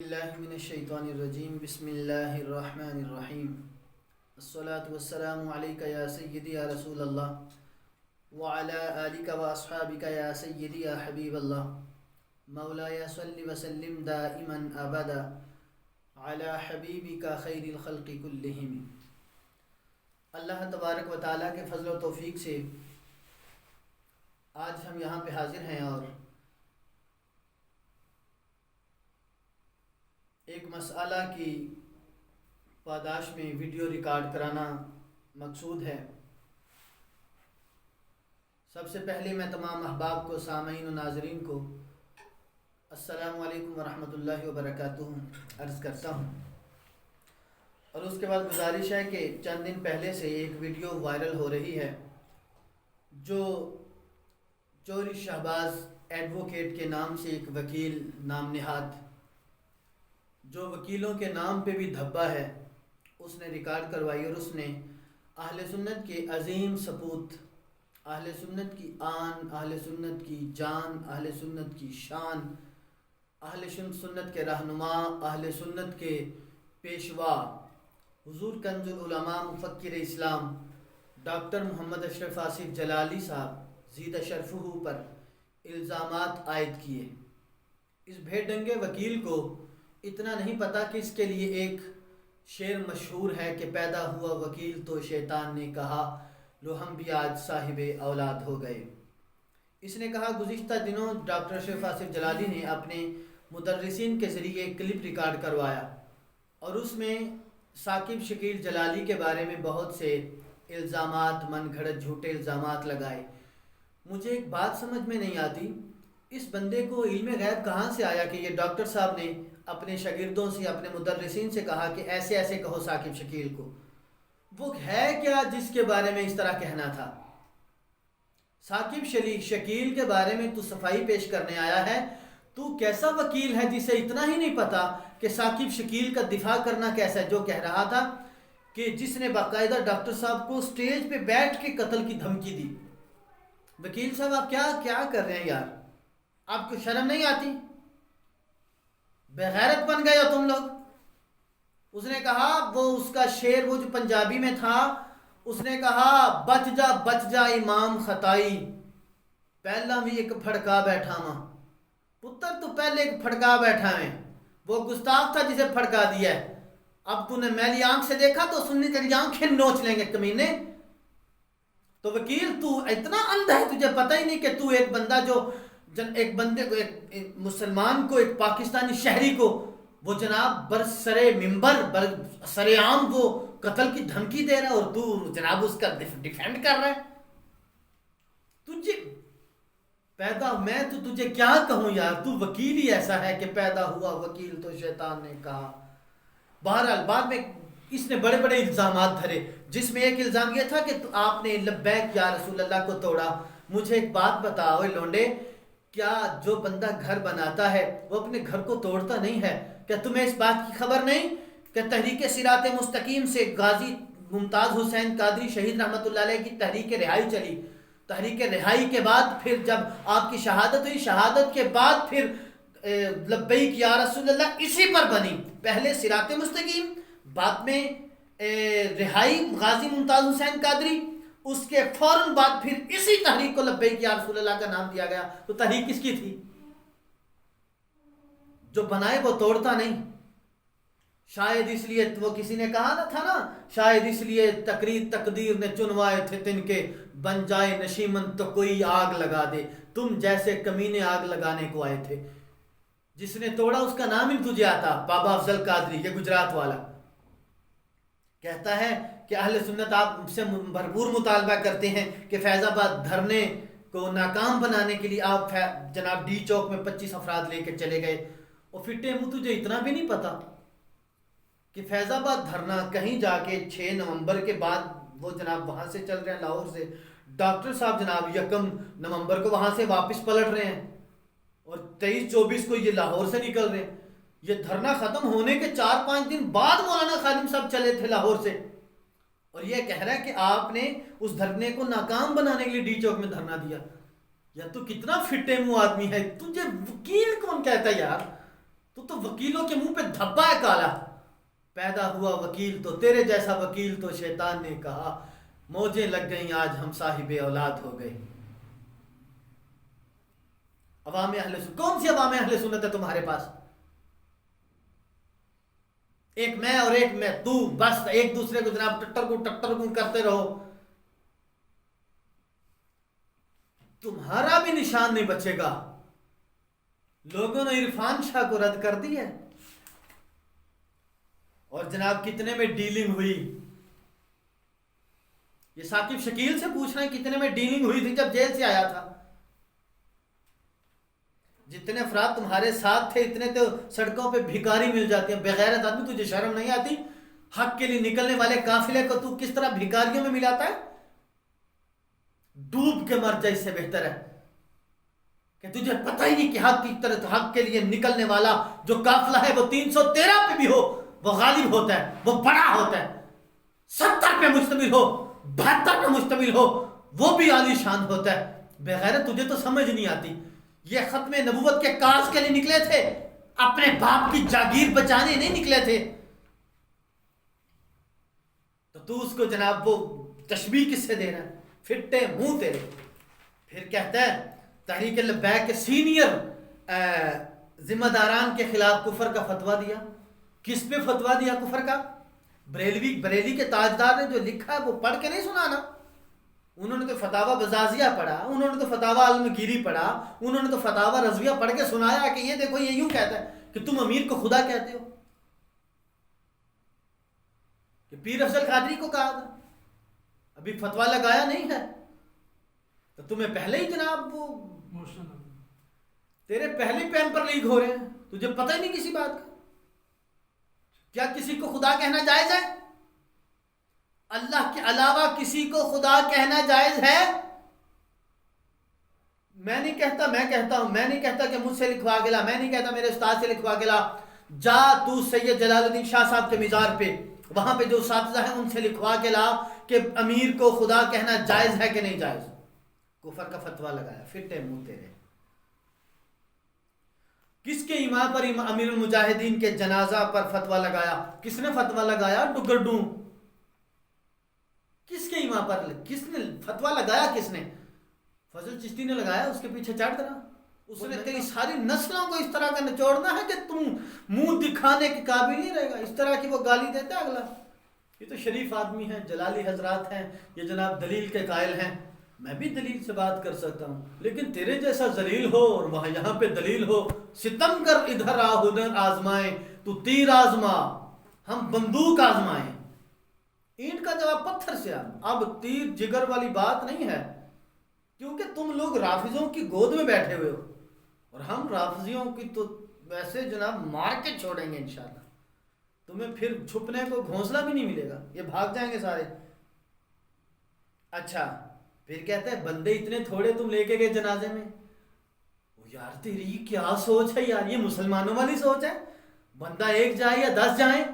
اللہ من الشیطان الرجیم بسم اللہ الرحمن الرحیم الصلاة والسلام علیکہ یا سیدی یا رسول اللہ وعلی آلک و اصحابک یا سیدی یا حبیب اللہ مولایا صلی وسلم دائما ابدا علی حبیبک خیر الخلق کلہم۔ اللہ تبارک و تعالیٰ کے فضل و توفیق سے آج ہم یہاں پہ حاضر ہیں اور ایک مسئلہ کی پاداش میں ویڈیو ریکارڈ کرانا مقصود ہے۔ سب سے پہلے میں تمام احباب کو، سامعین و ناظرین کو السلام علیکم ورحمۃ اللہ وبرکاتہ عرض کرتا ہوں، اور اس کے بعد گزارش ہے کہ چند دن پہلے سے ایک ویڈیو وائرل ہو رہی ہے جو چوری شہباز ایڈوکیٹ کے نام سے ایک وکیل نام نہاد، جو وکیلوں کے نام پہ بھی دھبا ہے، اس نے ریکارڈ کروائی اور اس نے اہل سنت کے عظیم سپوت، اہل سنت کی آن، اہل سنت کی جان، اہل سنت کی شان، اہل سنت کے رہنما، اہل سنت کے پیشوا، حضور کنز العلماء مفکر اسلام ڈاکٹر محمد اشرف آصف جلالی صاحب زید شرفہ پر الزامات عائد کیے۔ اس بھیڈنگے وکیل کو اتنا نہیں پتا کہ اس کے لیے ایک شعر مشہور ہے کہ پیدا ہوا وکیل تو شیطان نے کہا لو ہم بھی آج صاحب اولاد ہو گئے۔ اس نے کہا گزشتہ دنوں ڈاکٹر اشرف آصف جلالی نے اپنے مدرسین کے ذریعے ایک کلپ ریکارڈ کروایا اور اس میں ثاقب شکیل جلالی کے بارے میں بہت سے الزامات، من گھڑت جھوٹے الزامات لگائے۔ مجھے ایک بات سمجھ میں نہیں آتی، اس بندے کو علم غیب کہاں سے آیا کہ یہ ڈاکٹر صاحب نے اپنے شاگردوں سے، اپنے مدرسین سے کہا کہ ایسے ایسے کہو ثاقب شکیل کو؟ وہ ہے کیا جس کے بارے میں اس طرح کہنا تھا؟ ثاقب شکیل کے بارے میں تو صفائی پیش کرنے آیا ہے، تو کیسا وکیل ہے جسے اتنا ہی نہیں پتا کہ ثاقب شکیل کا دفاع کرنا کیسا ہے، جو کہہ رہا تھا کہ جس نے باقاعدہ ڈاکٹر صاحب کو سٹیج پہ بیٹھ کے قتل کی دھمکی دی۔ وکیل صاحب آپ کیا کر رہے ہیں یار؟ آپ کو شرم نہیں آتی؟ بغیرت بن گئے ہو تم لوگ۔ اس نے کہا، وہ اس کا شعر وہ جو پنجابی میں تھا، اس نے کہا بچ جا امام خطائی، پہلا بھی ایک پھڑکا بیٹھا ماں۔ پتر تو پہلے ایک پھڑکا بیٹھا ہے، وہ گستاخ تھا جسے پھڑکا دیا ہے۔ اب تو نے میلی آنکھ سے دیکھا تو سنی تیری آنکھیں نوچ لیں گے کمینے۔ تو وکیل تو اتنا اندھا ہے، تجھے پتہ ہی نہیں کہ تو ایک بندہ جو ایک بندے کو، ایک مسلمان کو، ایک پاکستانی شہری کو وہ جناب برسر ممبر، برسر عام وہ قتل کی دھمکی دے رہا ہے، اور تو جناب اس کا ڈیفینڈ کر رہا ہے۔ تجھے میں تو تجھے کیا کہوں یار، تو وکیل ہی ایسا ہے کہ پیدا ہوا وکیل تو شیطان نے کہا۔ بہرحال بعد میں اس نے بڑے بڑے الزامات دھرے، جس میں ایک الزام یہ تھا کہ آپ نے لبیک یا رسول اللہ کو توڑا۔ مجھے ایک بات بتاؤ لونڈے، کیا جو بندہ گھر بناتا ہے وہ اپنے گھر کو توڑتا نہیں ہے؟ کیا تمہیں اس بات کی خبر نہیں کہ تحریک صراط مستقیم سے غازی ممتاز حسین قادری شہید رحمۃ اللہ علیہ کی تحریک رہائی چلی؟ تحریک رہائی کے بعد پھر جب آپ کی شہادت ہوئی، شہادت کے بعد پھر لبیک یا رسول اللہ اسی پر بنی۔ پہلے صراط مستقیم، بعد میں رہائی غازی ممتاز حسین قادری، اس کے فوراً بعد پھر اسی تحریک کو لبیک یا رسول اللہ کا نام دیا گیا۔ تو تحریک کس کی تھی؟ جو بنائے وہ توڑتا نہیں۔ شاید اس لیے وہ کسی نے کہا تھا نا، شاید اس لیے تقدیر نے چنوائے تھے تن کے، بن جائے نشیمن تو کوئی آگ لگا دے۔ تم جیسے کمینے آگ لگانے کو آئے تھے۔ جس نے توڑا اس کا نام ہی تجھے آتا، بابا افضل قادری، یہ گجرات والا کہتا ہے کہ اہل سنت آپ سے بھرپور مطالبہ کرتے ہیں کہ فیض آباد دھرنے کو ناکام بنانے کے لیے آپ جناب ڈی چوک میں 25 افراد لے کے چلے گئے، اور فٹے منہ تجھے اتنا بھی نہیں پتا کہ فیض آباد دھرنا کہیں جا کے 6 نومبر کے بعد وہ جناب وہاں سے چل رہے ہیں لاہور سے، ڈاکٹر صاحب جناب 1 نومبر کو وہاں سے واپس پلٹ رہے ہیں، اور 23-24 کو یہ لاہور سے نکل رہے ہیں۔ یہ دھرنا ختم ہونے کے 4-5 دن بعد مولانا خادم صاحب چلے تھے لاہور سے، اور یہ کہہ رہا ہے کہ آپ نے اس دھرنے کو ناکام بنانے کے لیے ڈی چوک میں دھرنا دیا۔ یا تو کتنا فٹے منہ آدمی ہے، تجھے وکیل کون کہتا ہے یار؟ تو وکیلوں کے منہ پہ دھبا ہے کالا. پیدا ہوا وکیل تو تیرے جیسا وکیل تو شیطان نے کہا. موجیں لگ گئیں آج ہم صاحب اولاد ہو گئے. عوام اہل سنت, کون سی عوام اہل سنت ہے تمہارے پاس؟ ایک میں اور ایک میں تو, بس ایک دوسرے کو جناب ٹٹر کو کرتے رہو. تمہارا بھی نشان نہیں بچے گا. لوگوں نے عرفان شاہ کو رد کر دیا اور جناب کتنے میں ڈیلنگ ہوئی. یہ ثاقب شکیل سے پوچھ رہے ہیں کتنے میں ڈیلنگ ہوئی تھی جب جیل سے آیا تھا. جتنے افراد تمہارے ساتھ تھے اتنے تو سڑکوں پہ بھکاری مل جاتے ہیں. بغیرت آدمی, تجھے شرم نہیں آتی؟ حق کے لیے نکلنے والے قافلے کو تو کس طرح بھکاریوں میں ملاتا ہے؟ ڈوب کے مر جائے, اس سے بہتر ہے کہ تجھے پتہ ہی نہیں کہ حق کی طرف حق کے لیے نکلنے والا جو قافلہ ہے وہ 313 پہ بھی ہو وہ غالب ہوتا ہے, وہ بڑا ہوتا ہے. 70 پہ مشتمل ہو, 72 پہ مشتمل ہو, وہ بھی عالی شان ہوتا ہے. بغیرت تجھے تو سمجھ نہیں آتی. یہ ختم نبوت کے کاج کے لیے نکلے تھے, اپنے باپ کی جاگیر بچانے نہیں نکلے تھے. تو اس کو جناب وہ تشبیہ کس سے دے رہا ہے؟ پھٹے منہ تیرے. پھر کہتا ہے تحریک لبیک کے سینئر ذمہ داران کے خلاف کفر کا فتویٰ دیا. کس پہ فتویٰ دیا کفر کا؟ بریلی کے تاجدار نے جو لکھا ہے وہ پڑھ کے نہیں سنانا. انہوں نے تو فتاوی بزازیہ پڑھا, انہوں نے تو فتاوی علمگیری پڑھا, انہوں نے تو فتاوی رضویہ پڑھ کے سنایا کہ یہ دیکھو یہ یوں کہتا ہے کہ تم امیر کو خدا کہتے ہو. کہ پیر افضل قادری کو کہا تھا, ابھی فتویٰ لگایا نہیں ہے تو تمہیں پہلے ہی جناب وہ تیرے پہلے پین پر لیک ہو رہے ہیں, تجھے پتہ ہی نہیں کسی بات کا. کیا کسی کو خدا کہنا جائز ہے؟ اللہ کے علاوہ کسی کو خدا کہنا جائز ہے؟ میں نہیں کہتا, میں کہتا ہوں. میں نہیں کہتا کہ مجھ سے لکھوا کے لا, میں نہیں کہتا میرے استاد سے لکھوا کے لا. جا تو سید جلال الدین شاہ صاحب کے مزار پہ, وہاں پہ جو اساتذہ ہیں ان سے لکھوا کے لا کہ امیر کو خدا کہنا جائز ہے کہ نہیں جائز. کفر کا فتویٰ لگایا, پھٹے منہ تیرے. کس کے امام پر امیر المجاہدین کے جنازہ پر فتویٰ لگایا؟ کس نے فتویٰ لگایا؟ ڈگرڈوں. کس کے امام پر کس نے فتویٰ لگایا؟ کس نے؟ فضل چشتی نے لگایا. اس کے پیچھے چڑھ دینا. اس نے تیری ساری نسلوں کو اس طرح کا نچوڑنا ہے کہ تم منہ دکھانے کے قابل نہیں رہے گا. اس طرح کی وہ گالی دیتا ہے اگلا. یہ تو شریف آدمی ہیں, جلالی حضرات ہیں, یہ جناب دلیل کے قائل ہیں. میں بھی دلیل سے بات کر سکتا ہوں, لیکن تیرے جیسا ذلیل ہو اور وہاں یہاں پہ دلیل ہو. ستم کر ادھر آ ادھر آزمائیں, تو تیر آزما ہم بندوق آزمائیں. اینٹ کا جواب پتھر سے آ. اب تیر جگر والی بات نہیں ہے, کیونکہ تم لوگ رافضوں کی گود میں بیٹھے ہوئے ہو اور ہم رافضیوں کی تو ویسے جناب مار کے چھوڑیں گے انشاءاللہ. تمہیں پھر چھپنے کو گھونسلہ بھی نہیں ملے گا, یہ بھاگ جائیں گے سارے. اچھا پھر کہتا ہے بندے اتنے تھوڑے تم لے کے گئے جنازے میں. یار تیری کیا سوچ ہے یار, یہ مسلمانوں والی سوچ ہے. بندہ ایک جائے یا 10 جائیں,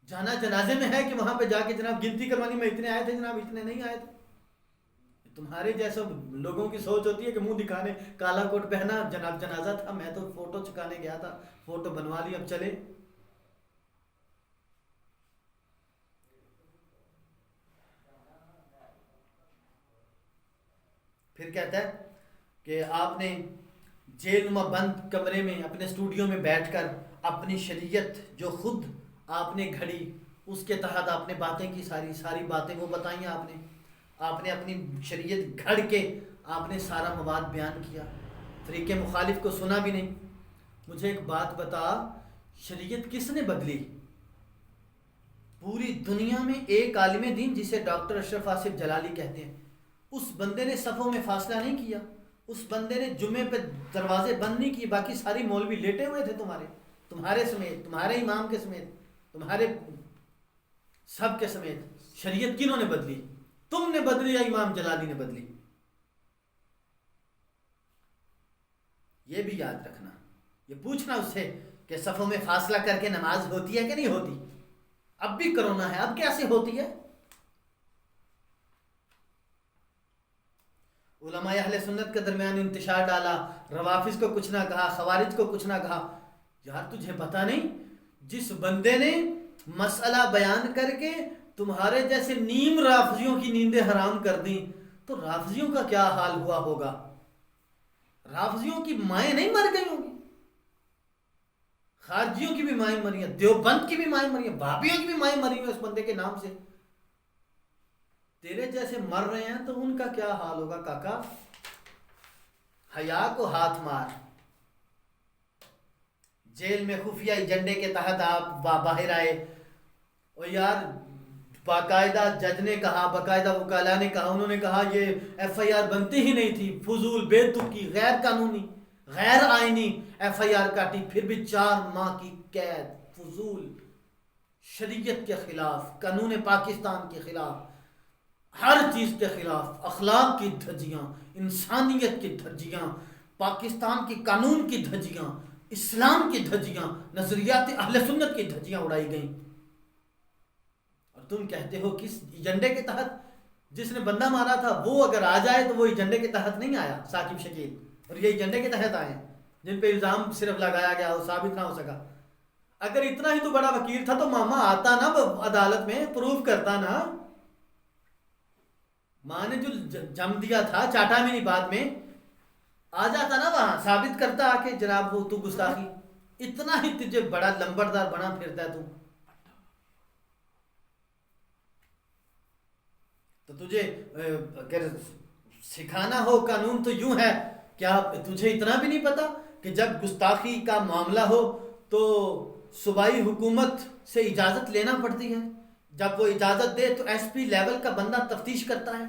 جانا جنازے میں ہے کہ وہاں پہ جا کے جناب گنتی کروانی میں اتنے آئے تھے جناب اتنے نہیں آئے تھے. تمہارے جیسے لوگوں کی سوچ ہوتی ہے کہ منہ دکھانے, کالا کوٹ پہنا, جناب جنازہ تھا, میں تو فوٹو چکانے گیا تھا, فوٹو بنوا لی, اب چلے. پھر کہتا ہے کہ آپ نے جیل نما بند کمرے میں اپنے اسٹوڈیو میں بیٹھ کر اپنی شریعت جو خود آپ نے گھڑی اس کے تحت آپ نے باتیں کی, ساری باتیں وہ بتائیں. آپ نے اپنی شریعت گھڑ کے آپ نے سارا مواد بیان کیا. فریق مخالف کو سنا بھی نہیں. مجھے ایک بات بتا, شریعت کس نے بدلی؟ پوری دنیا میں ایک عالم دین جسے ڈاکٹر اشرف آصف جلالی کہتے ہیں, اس بندے نے صفوں میں فاصلہ نہیں کیا, اس بندے نے جمعے پہ دروازے بند نہیں کیے. باقی ساری مولوی لیٹے ہوئے تھے تمہارے سمیت, تمہارے امام کے سمیت, تمہارے سب کے سمیت. شریعت کنہوں نے بدلی؟ تم نے بدلی یا امام جلالی نے بدلی؟ یہ بھی یاد رکھنا. یہ پوچھنا اس سے کہ صفوں میں فاصلہ کر کے نماز ہوتی ہے کہ نہیں ہوتی. اب بھی کرونا ہے, اب کیسے ہوتی ہے؟ علماء اہل سنت کے درمیان انتشار ڈالا، روافظ کو کچھ نہ کہا، خوارج کو کچھ نہ کہا. یار تجھے پتا نہیں جس بندے نے مسئلہ بیان کر کے تمہارے جیسے نیم رافضیوں کی نیندیں حرام کر دیں تو رافضیوں کا کیا حال ہوا ہوگا؟ رافضیوں کی مائیں نہیں مر گئی ہوں گی؟ خارجیوں کی بھی مائیں مری ہیں، دیوبند کی بھی مائیں مری ہیں، بھابیوں کی بھی مائیں مری ہیں اس بندے کے نام سے. تیرے جیسے مر رہے ہیں تو ان کا کیا حال ہوگا کاکا؟ حیا کو ہاتھ مار. جیل میں خفیہ ایجنڈے کے تحت آپ باہر آئے اور یار باقاعدہ جج نے کہا، باقاعدہ وکلاء نے کہا، انہوں نے کہا یہ ایف آئی آر بنتی ہی نہیں تھی، فضول بے تکی غیر قانونی غیر آئینی ایف آئی آر کاٹی، پھر بھی 4 ماہ کی قید، فضول، شریعت کے خلاف، قانون پاکستان کے خلاف، ہر چیز کے خلاف، اخلاق کی دھجیاں، انسانیت کی دھجیاں، پاکستان کی قانون کی دھجیاں، اسلام کی دھجیاں، نظریات اہل سنت کی دھجیاں اڑائی گئیں. اور تم کہتے ہو کس ایجنڈے کے تحت؟ جس نے بندہ مارا تھا وہ اگر آ جائے تو وہ ایجنڈے کے تحت نہیں آیا، ثاقب شکیل، اور یہ ایجنڈے کے تحت آئے ہیں جن پہ الزام صرف لگایا گیا وہ ثابت نہ ہو سکا. اگر اتنا ہی تو بڑا وکیل تھا تو ماما آتا نا عدالت میں، پروف کرتا نا. ماں نے جو جم دیا تھا چاٹا میں نہیں، بعد میں آ جاتا نا وہاں، ثابت کرتا آ کے جناب وہ تو گستاخی. اتنا ہی تجھے بڑا لمبردار بنا پھرتا ہے تو تجھے اگر سکھانا ہو قانون تو یوں ہے. کیا تجھے اتنا بھی نہیں پتا کہ جب گستاخی کا معاملہ ہو تو صوبائی حکومت سے اجازت لینا پڑتی ہے؟ جب وہ اجازت دے تو ایس پی لیول کا بندہ تفتیش کرتا ہے،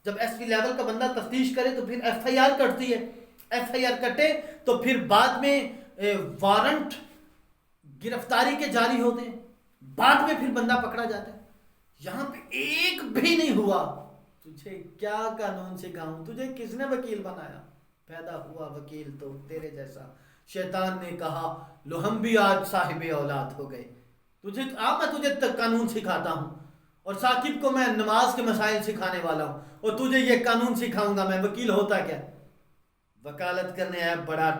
جب ایس پی لیول کا بندہ تفتیش کرے تو پھر ایف آئی آر کٹتی ہے، ایف آئی آر کٹے تو پھر بعد میں وارنٹ گرفتاری کے جاری ہوتے ہیں، بعد میں پھر بندہ پکڑا جاتا ہے. یہاں پہ ایک بھی نہیں ہوا. تجھے کیا قانون سکھاؤں؟ تجھے کس نے وکیل بنایا؟ پیدا ہوا وکیل تو تیرے جیسا. شیطان نے کہا لو ہم بھی آج صاحب اولاد ہو گئے. میں تجھے قانون سکھاتا ہوں، اور ثاقب کو میں نماز کے مسائل سکھانے والا ہوں، اور تجھے یہ قانون سکھاؤں گا. میں وکیل ہوتا کیا؟ وکالت کرنے آیا بڑا.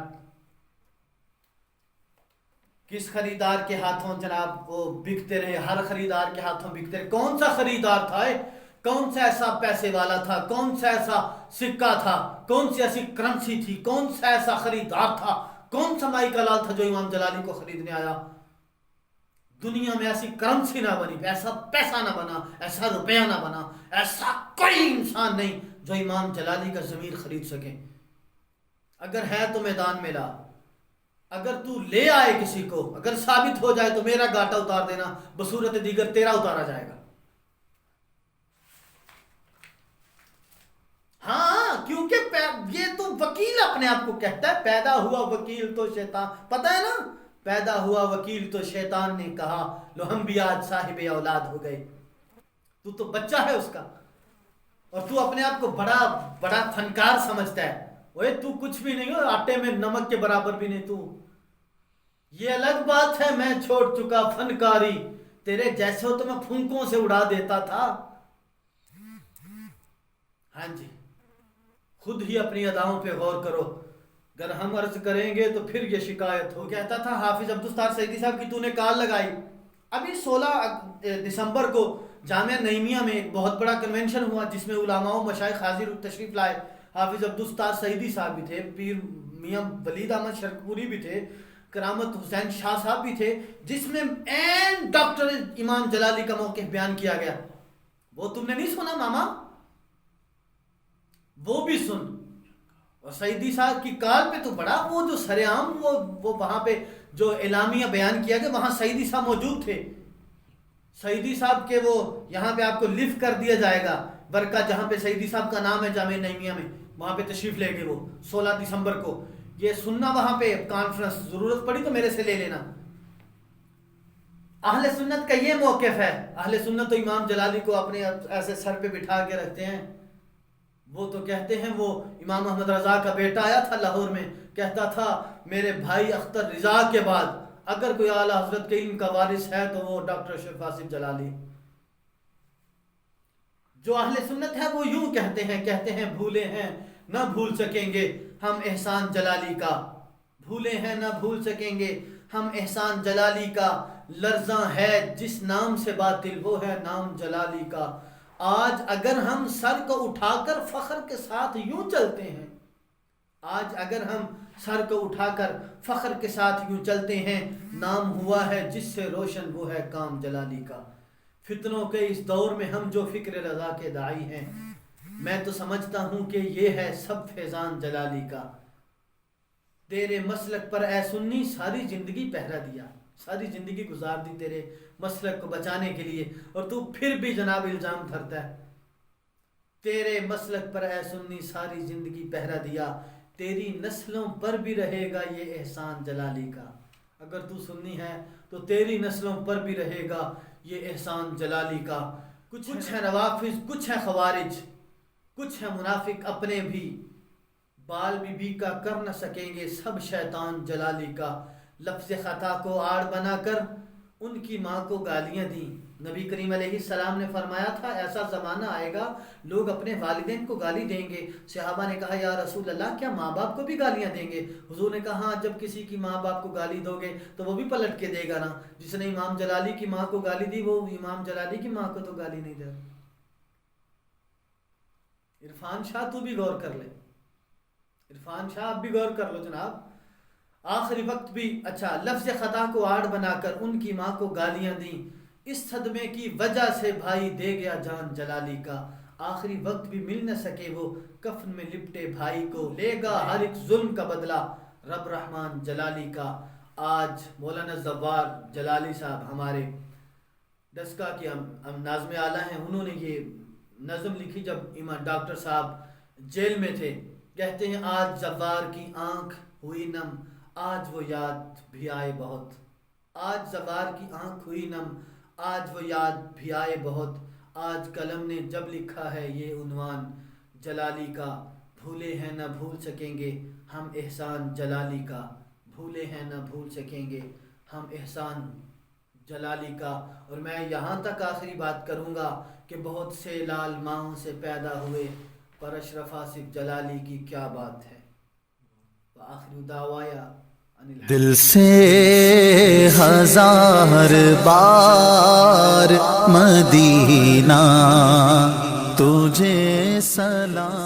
کس خریدار کے ہاتھوں جناب وہ بکتے رہے، ہر خریدار کے ہاتھوں بکتے رہے. کون سا خریدار تھا؟ کون سا ایسا پیسے والا تھا؟ کون سا ایسا سکہ تھا؟ کون سی ایسی کرنسی تھی؟ کون سا ایسا خریدار تھا؟ کون سا مائی کلال تھا جو امام جلالی کو خریدنے آیا؟ دنیا میں ایسی کرنسی نہ بنی، ایسا پیسہ نہ بنا، ایسا روپیہ نہ بنا، ایسا کوئی انسان نہیں جو امام جلالی کا ضمیر خرید سکے. اگر ہے تو میدان میں لا. اگر تو لے آئے کسی کو، اگر ثابت ہو جائے تو میرا گاٹا اتار دینا، بصورت دیگر تیرا اتارا جائے گا. ہاں کیونکہ یہ تو وکیل اپنے آپ کو کہتا ہے، پیدا ہوا وکیل تو شیطان. پتہ ہے نا، پیدا ہوا وکیل تو شیطان نے کہا لو ہم بھی آج صاحب اولاد ہو گئے. تو بچہ ہے اس کا، اور تو اپنے آپ کو بڑا بڑا فنکار سمجھتا ہے. اوے تو کچھ بھی نہیں ہو، آٹے میں نمک کے برابر بھی نہیں. تو یہ الگ بات ہے میں چھوڑ چکا فنکاری، تیرے جیسے ہو تو میں پھونکوں سے اڑا دیتا تھا. ہاں جی، خود ہی اپنی اداؤں پہ غور کرو. اگر ہم عرض کریں گے تو پھر یہ شکایت ہو. کہتا تھا حافظ عبدالستار سعیدی صاحب کی تو نے کال لگائی. ابھی 16 دسمبر کو جامعہ نعیمیہ میں ایک بہت بڑا کنونشن ہوا جس میں علماء و مشائخ حاضر تشریف لائے. حافظ عبدالستار سعیدی صاحب بھی تھے، پیر میاں ولید احمد شرکپوری بھی تھے، کرامت حسین شاہ صاحب بھی تھے، جس میں این ڈاکٹر امام جلالی کا موقف بیان کیا گیا. وہ تم نے نہیں سنا ماما؟ وہ بھی سن. اور سعیدی صاحب کی کال پہ تو بڑا وہ جو سرعام وہ وہاں پہ جو اعلامیہ بیان کیا گیا وہاں سعیدی صاحب موجود تھے. سعیدی صاحب کے وہ یہاں پہ آپ کو لفٹ کر دیا جائے گا برکہ جہاں پہ سعیدی صاحب کا نام ہے جامعہ نعیمیہ میں، وہاں پہ تشریف لے گئے وہ 16 دسمبر کو. یہ سننا وہاں پہ کانفرنس، ضرورت پڑی تو میرے سے لے لینا. اہل سنت کا یہ موقف ہے. اہل سنت تو امام جلالی کو اپنے ایسے سر پہ بٹھا کے رکھتے ہیں. وہ تو کہتے ہیں، وہ امام احمد رضا کا بیٹا آیا تھا لاہور میں، کہتا تھا میرے بھائی اختر رضا کے بعد اگر کوئی اعلیٰ حضرت کے علم کا وارث ہے تو وہ ڈاکٹر اشرف آصف جلالی. جو اہل سنت ہے وہ یوں کہتے ہیں بھولے ہیں نہ بھول سکیں گے ہم احسان جلالی کا، بھولے ہیں نہ بھول سکیں گے ہم احسان جلالی کا، لرزاں ہے جس نام سے باطل وہ ہے نام جلالی کا۔ آج اگر ہم سر کو اٹھا کر فخر کے ساتھ یوں چلتے ہیں، آج اگر ہم سر کو اٹھا کر فخر کے ساتھ یوں چلتے ہیں، نام ہوا ہے جس سے روشن وہ ہے کام جلالی کا۔ فتنوں کے اس دور میں ہم جو فکر رضا کے داعی ہیں، میں تو سمجھتا ہوں کہ یہ ہے سب فیضان جلالی کا۔ تیرے مسلک پر اے سنی ساری زندگی پہرا دیا، ساری زندگی گزار دی تیرے مسلک کو بچانے کے لیے، اور تو پھر بھی جناب الزام دھرتا ہے۔ تیرے مسلک پر اے سنی ساری زندگی پہرا دیا، تیری نسلوں پر بھی رہے گا یہ احسان جلالی کا۔ اگر تو سنی ہے تو تیری نسلوں پر بھی رہے گا یہ احسان جلالی کا۔ کچھ ہے روافظ، کچھ ہے خوارج، کچھ ہے منافق اپنے بھی، بال بی کا کر نہ سکیں گے سب شیطان جلالی کا۔ لفظ خطا کو آڑ بنا کر ان کی ماں کو گالیاں دیں۔ نبی کریم علیہ السلام نے فرمایا تھا ایسا زمانہ آئے گا لوگ اپنے والدین کو گالی دیں گے۔ صحابہ نے کہا یا رسول اللہ کیا ماں باپ کو بھی گالیاں دیں گے؟ حضور نے کہا ہاں، جب کسی کی ماں باپ کو گالی دو گے تو وہ بھی پلٹ کے دے گا نا۔ جس نے امام جلالی کی ماں کو گالی دی وہ امام جلالی کی ماں کو تو گالی نہیں دے۔ عرفان شاہ تو بھی غور کر لے، عرفان شاہ آپ بھی غور کر لو جناب۔ آخری وقت بھی اچھا لفظ خطا کو آڑ بنا کر ان کی ماں کو گالیاں دیں، اس صدمے کی وجہ سے بھائی دے گیا جان جلالی کا۔ آخری وقت بھی مل نہ سکے وہ کفن میں لپٹے بھائی کو، لے گا ہر ایک ظلم کا بدلہ رب رحمان جلالی کا۔ آج مولانا زوار جلالی صاحب ہمارے ڈسکا کے ہم ناظم اعلیٰ ہیں، انہوں نے یہ نظم لکھی جب امام ڈاکٹر صاحب جیل میں تھے۔ کہتے ہیں آج زوار کی آنکھ ہوئی نم، آج وہ یاد بھی آئے بہت۔ آج زوار کی آنکھ ہوئی نم، آج وہ یاد بھی آئے بہت۔ آج قلم نے جب لکھا ہے یہ عنوان جلالی کا، بھولے ہیں نہ بھول سکیں گے ہم احسان جلالی کا، بھولے ہیں نہ بھول سکیں گے ہم احسان جلالی کا۔ اور میں یہاں تک آخری بات کروں گا کہ بہت سے لال ماہوں سے پیدا ہوئے پر اشرف آصف جلالی کی کیا بات ہے۔ وآخر دعوایا دل سے ہزار بار مدینہ تجھے سلام